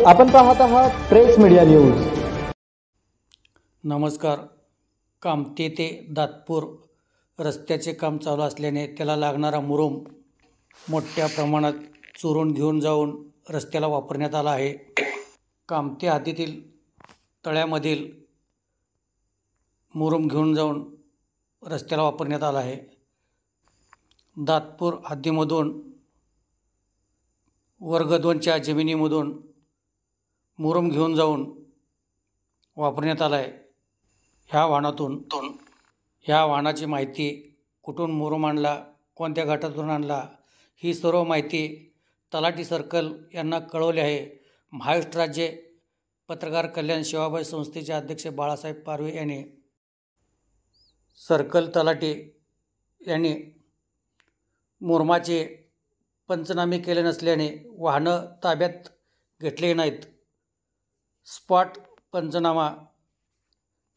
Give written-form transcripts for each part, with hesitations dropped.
आपण पाहत आहात प्रेस मीडिया न्यूज। नमस्कार। कामते ते दातपूर रस्त्याचे काम चालू असल्याने त्याला लागणारा मुरुम मोठ्या प्रमाणात चोरून घेऊन जाऊन रस्त्याला वापरण्यात आला आहे। कामते हद्दीतील तळ्यामधील मुरुम घेऊन जाऊन रस्त्याला वापरण्यात आला आहे। दातपूर हद्दीमधून वर्ग 2च्या जमिनीमधून मुरुम घेऊन जाऊन वापरण्यात आला आहे। ह्या वाहनाची माहिती कुठून मुरुम आणला, कोणत्या घाटातून आणला, ही सर्व माहिती तलाठी सर्कल यांना कळवली आहे। महाराष्ट्र राज्य पत्रकार कल्याण सेवाभावी संस्थेचे अध्यक्ष बाळासाहेब पारवे यांनी सर्कल तलाठी यांनी मुरुमाचे पंचनामे केले नसल्याने वाहनं ताब्यात घेतले नाहीत। स्पॉट पंचनामा,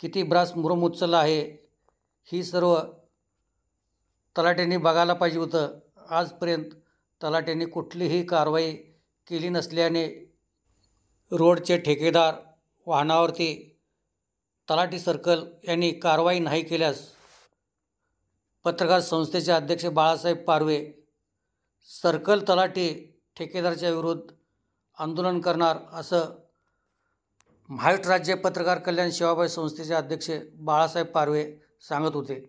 किती ब्रास मुरुम उचलला आहे, ही सर्व तलाट्यांनी बघायला पाहिजे होतं। आजपर्यंत तलाट्यांनी कुठलीही कारवाई केली नसल्याने रोडचे ठेकेदार वाहनावरती तलाठी सर्कल यांनी कारवाई नाही केल्यास पत्रकार संस्थेचे अध्यक्ष बाळासाहेब पारवे सर्कल तलाठी ठेकेदाराच्या विरुद्ध आंदोलन करणार असं महाराष्ट्र राज्य पत्रकार कल्याण सेवाभावी संस्थेचे अध्यक्ष बाळासाहेब पारवे सांगत होते।